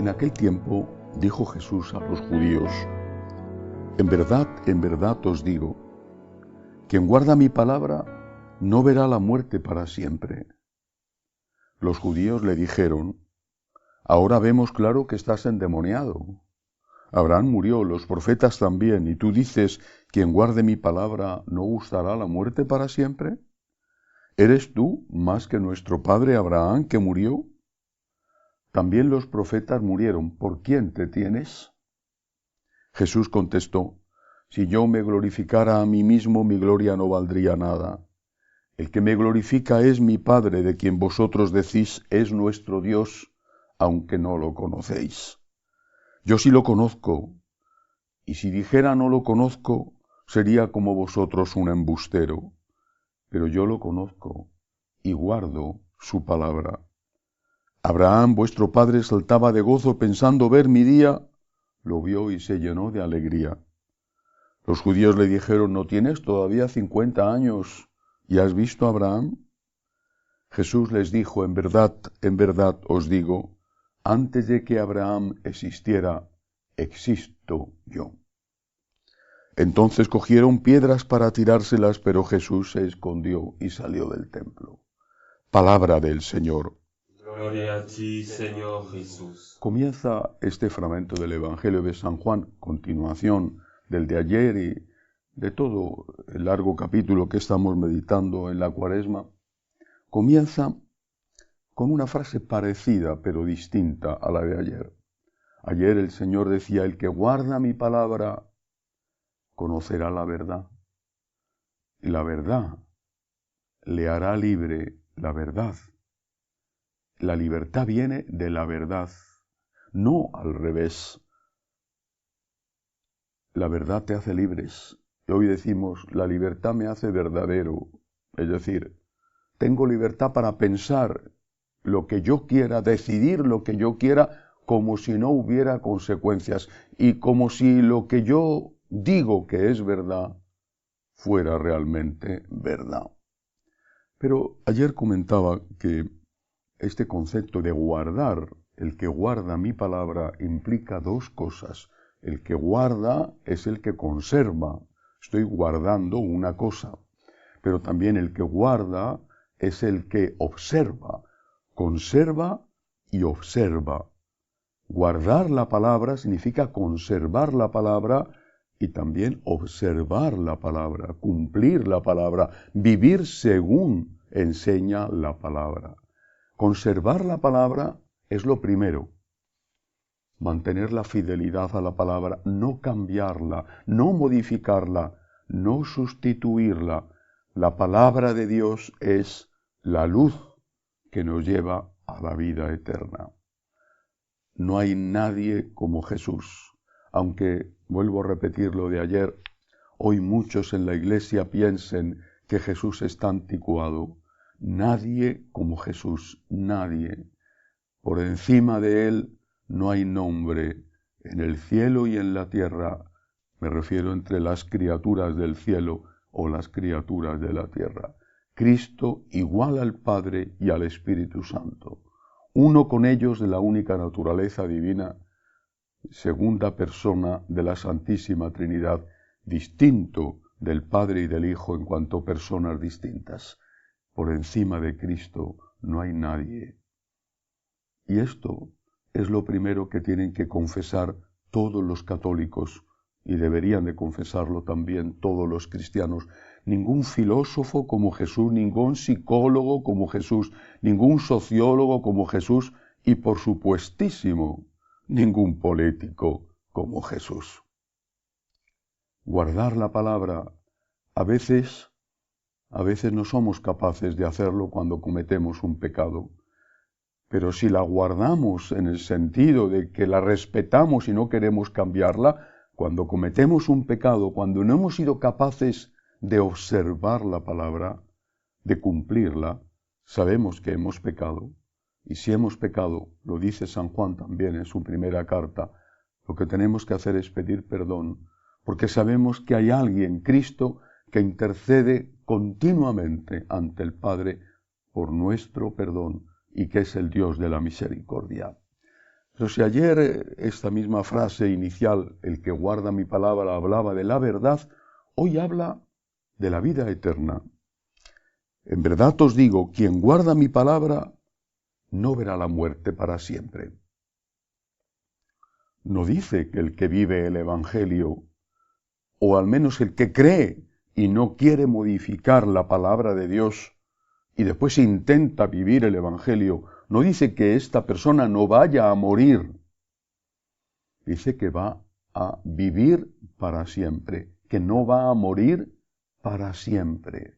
aquel tiempo dijo Jesús a los judíos: en verdad os digo, quien guarda mi palabra no verá la muerte para siempre. Los judíos le dijeron: ahora vemos claro que estás endemoniado. Abraham murió, los profetas también, y tú dices: quien guarde mi palabra no gustará la muerte para siempre. ¿Eres tú más que nuestro padre Abraham, que murió? También los profetas murieron. ¿Por quién te tienes? Jesús contestó: si yo me glorificara a mí mismo, mi gloria no valdría nada. El que me glorifica es mi Padre, de quien vosotros decís es nuestro Dios, aunque no lo conocéis. Yo sí lo conozco, y si dijera no lo conozco, sería como vosotros un embustero. Pero yo lo conozco y guardo su palabra. Abraham, vuestro padre, saltaba de gozo pensando ver mi día. Lo vio y se llenó de alegría. Los judíos le dijeron: ¿no tienes todavía 50 años y has visto a Abraham? Jesús les dijo: en verdad os digo, antes de que Abraham existiera, existo yo. Entonces cogieron piedras para tirárselas, pero Jesús se escondió y salió del templo. Palabra del Señor. Gloria a ti, Señor Jesús. Comienza este fragmento del Evangelio de San Juan, continuación del de ayer y de todo el largo capítulo que estamos meditando en la Cuaresma. Comienza con una frase parecida pero distinta a la de ayer. Ayer el Señor decía: el que guarda mi palabra conocerá la verdad, y la verdad le hará libre. La verdad. La libertad viene de la verdad, no al revés. La verdad te hace libres. Y hoy decimos: la libertad me hace verdadero. Es decir, tengo libertad para pensar lo que yo quiera, decidir lo que yo quiera, como si no hubiera consecuencias y como si lo que yo digo que es verdad fuera realmente verdad. Pero ayer comentaba que este concepto de guardar, el que guarda mi palabra, implica dos cosas. El que guarda es el que conserva. Estoy guardando una cosa. Pero también el que guarda es el que observa. Conserva y observa. Guardar la palabra significa conservar la palabra y también observar la palabra, cumplir la palabra, vivir según enseña la palabra. Conservar la palabra es lo primero. Mantener la fidelidad a la palabra, no cambiarla, no modificarla, no sustituirla. La palabra de Dios es la luz que nos lleva a la vida eterna. No hay nadie como Jesús. Aunque, vuelvo a repetir lo de ayer, hoy muchos en la iglesia piensen que Jesús está anticuado. Nadie como Jesús, nadie. Por encima de él no hay nombre en el cielo y en la tierra. Me refiero entre las criaturas del cielo o las criaturas de la tierra. Cristo igual al Padre y al Espíritu Santo. Uno con ellos de la única naturaleza divina, segunda persona de la Santísima Trinidad, distinto del Padre y del Hijo en cuanto personas distintas. Por encima de Cristo no hay nadie. Y esto es lo primero que tienen que confesar todos los católicos, y deberían de confesarlo también todos los cristianos. Ningún filósofo como Jesús, ningún psicólogo como Jesús, ningún sociólogo como Jesús, y por supuestísimo, ningún político como Jesús. Guardar la palabra, a veces no somos capaces de hacerlo cuando cometemos un pecado. Pero si la guardamos en el sentido de que la respetamos y no queremos cambiarla, cuando cometemos un pecado, cuando no hemos sido capaces de observar la palabra, de cumplirla, sabemos que hemos pecado. Y si hemos pecado, lo dice San Juan también en su primera carta, lo que tenemos que hacer es pedir perdón, porque sabemos que hay alguien, Cristo, que intercede continuamente ante el Padre por nuestro perdón, y que es el Dios de la misericordia. Pero si ayer esta misma frase inicial, el que guarda mi palabra, hablaba de la verdad, hoy habla de la vida eterna. En verdad os digo, quien guarda mi palabra no verá la muerte para siempre. No dice que el que vive el Evangelio, o al menos el que cree y no quiere modificar la palabra de Dios, y después intenta vivir el Evangelio, no dice que esta persona no vaya a morir. Dice que va a vivir para siempre, que no va a morir para siempre.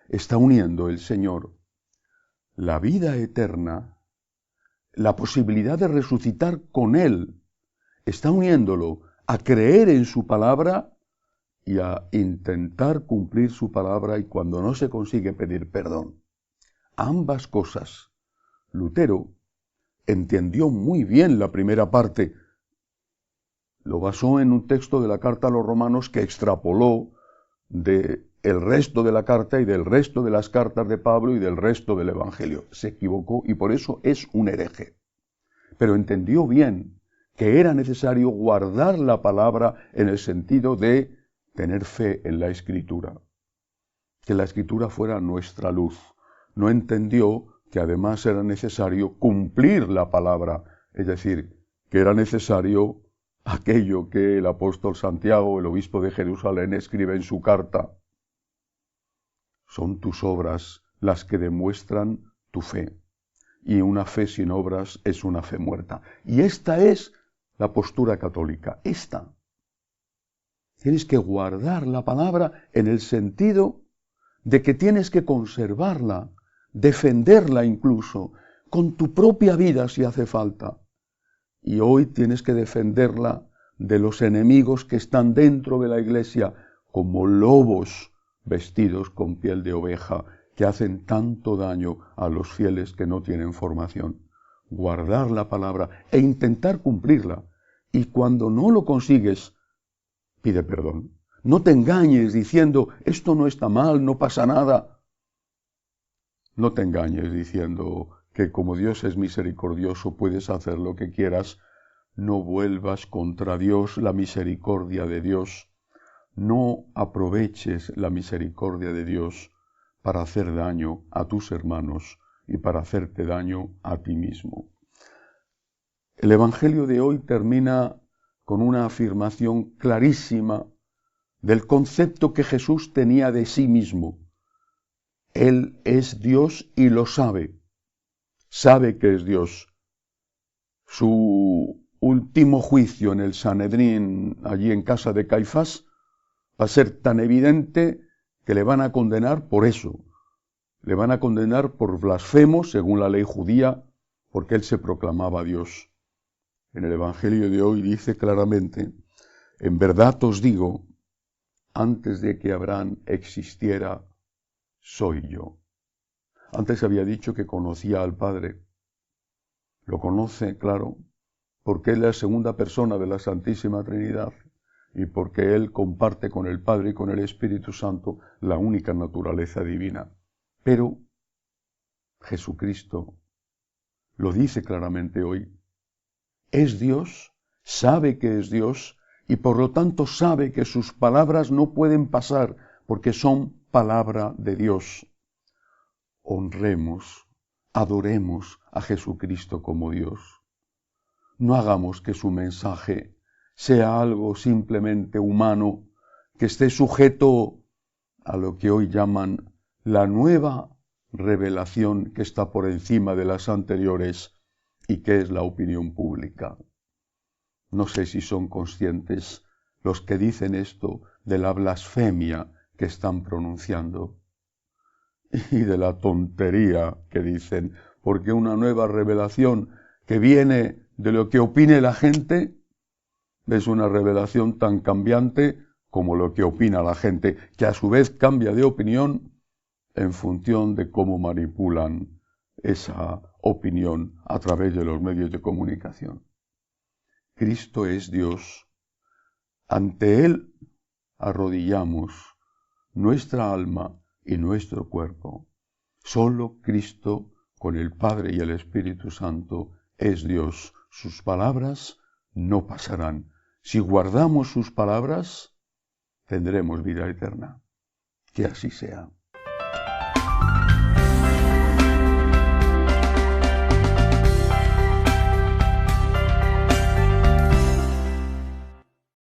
Está uniendo el Señor la vida eterna, la posibilidad de resucitar con Él. Está uniéndolo a creer en su palabra y a intentar cumplir su palabra, y cuando no se consigue, pedir perdón. Ambas cosas. Lutero entendió muy bien la primera parte. Lo basó en un texto de la carta a los romanos que extrapoló del resto de la carta y del resto de las cartas de Pablo y del resto del Evangelio. Se equivocó y por eso es un hereje. Pero entendió bien que era necesario guardar la palabra en el sentido de tener fe en la Escritura. Que la Escritura fuera nuestra luz. No entendió que además era necesario cumplir la palabra, es decir, que era necesario aquello que el apóstol Santiago, el obispo de Jerusalén, escribe en su carta. Son tus obras las que demuestran tu fe, y una fe sin obras es una fe muerta. Y esta es la postura católica, esta. Tienes que guardar la palabra en el sentido de que tienes que conservarla, defenderla incluso, con tu propia vida si hace falta. Y hoy tienes que defenderla de los enemigos que están dentro de la Iglesia como lobos vestidos con piel de oveja que hacen tanto daño a los fieles que no tienen formación. Guardar la palabra e intentar cumplirla. Y cuando no lo consigues, pide perdón. No te engañes diciendo, esto no está mal, no pasa nada. No te engañes diciendo que como Dios es misericordioso puedes hacer lo que quieras. No vuelvas contra Dios, la misericordia de Dios. No aproveches la misericordia de Dios para hacer daño a tus hermanos y para hacerte daño a ti mismo. El Evangelio de hoy termina con una afirmación clarísima del concepto que Jesús tenía de sí mismo. Él es Dios y lo sabe. Sabe que es Dios. Su último juicio en el Sanedrín, allí en casa de Caifás, va a ser tan evidente que le van a condenar por eso. Le van a condenar por blasfemo, según la ley judía, porque él se proclamaba Dios. En el Evangelio de hoy dice claramente, en verdad os digo, antes de que Abraham existiera, soy yo. Antes había dicho que conocía al Padre. Lo conoce, claro, porque es la segunda persona de la Santísima Trinidad y porque Él comparte con el Padre y con el Espíritu Santo la única naturaleza divina. Pero Jesucristo lo dice claramente hoy. Es Dios, sabe que es Dios y por lo tanto sabe que sus palabras no pueden pasar porque son palabra de Dios. Honremos, adoremos a Jesucristo como Dios. No hagamos que su mensaje sea algo simplemente humano, que esté sujeto a lo que hoy llaman la nueva revelación que está por encima de las anteriores y que es la opinión pública. No sé si son conscientes los que dicen esto de la blasfemia que están pronunciando y de la tontería que dicen, porque una nueva revelación que viene de lo que opine la gente es una revelación tan cambiante como lo que opina la gente, que a su vez cambia de opinión en función de cómo manipulan esa opinión a través de los medios de comunicación. Cristo es Dios. Ante Él arrodillamos nuestra alma y nuestro cuerpo. Solo Cristo, con el Padre y el Espíritu Santo, es Dios. sus palabras no pasarán. Si guardamos sus palabras, tendremos vida eterna. Que así sea.